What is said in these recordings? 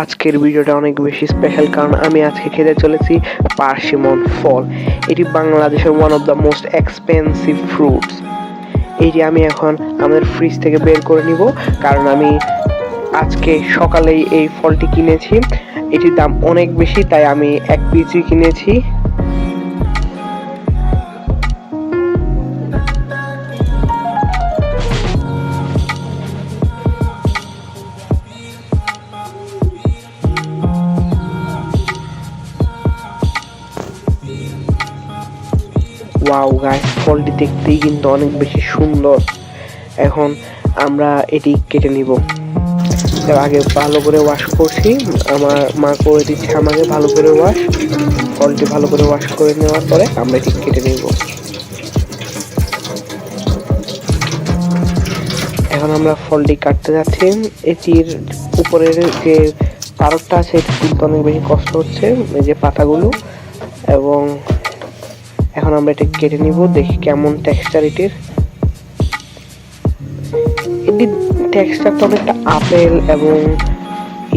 আজকের ভিডিওটা অনেক বেশি স্পেশাল, কারণ আমি আজকে খেতে চলেছি পার্সিমন ফল। এটি বাংলাদেশের one of the most expensive fruits. এটি আমি এখন আমাদের ফ্রিজ থেকে বের করে নিব, কারণ আমি আজকে সকালেই এই ফলটি কিনেছি। এটির দাম অনেক বেশি, তাই আমি এক পিসই কিনেছি। ওয়াও গাইস, ফলটি দেখতেই কিন্তু অনেক বেশি সুন্দর। এখন আমরা এটি কেটে নিব। আগে ভালো করে ওয়াশ করছি, আমার মা করে দিচ্ছে আমাকে ভালো করে ওয়াশ। ফলটি ভালো করে ওয়াশ করে নেওয়ার পরে আমরা এটি কেটে নিব। এখন আমরা ফলটি কাটতে যাচ্ছি। এটির উপরের যে পারকটা আছে এটি কিন্তু অনেক বেশি কষ্ট হচ্ছে, এই যে পাতাগুলো। এবং এখন আমরা এটা কেটে নিব, দেখি কেমন টেক্সচার এটির। এটির টেক্সচারটা অনেকটা আপেল এবং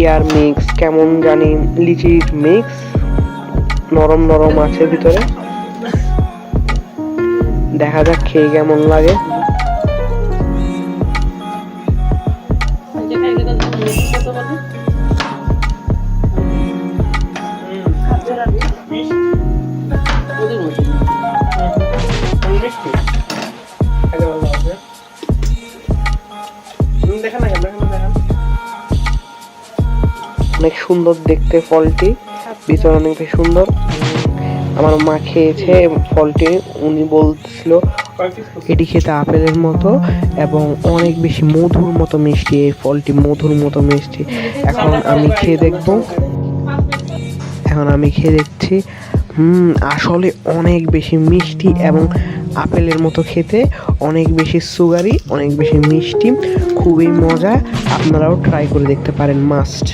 ইয়ার মিক্স, কেমন জানি লিচির মিক্স, নরম নরম আছে ভিতরে। দেখা যাক খেয়ে কেমন লাগে। অনেক সুন্দর দেখতে ফলটি, ভিতরে অনেক বেশি সুন্দর। আমার মা খেয়েছে ফলটি, উনি বলছিল এটি খেতে আপেলের মতো এবং অনেক বেশি মধুর মতো মিষ্টি। এই ফলটি মধুর মতো মিষ্টি। এখন আমি খেয়ে দেখছি। আসলে অনেক বেশি মিষ্টি এবং আপেলের মতো খেতে, অনেক বেশি সুগারি, অনেক বেশি মিষ্টি, খুবই মজা। আপনারাও ট্রাই করে দেখতে পারেন, মাস্ট।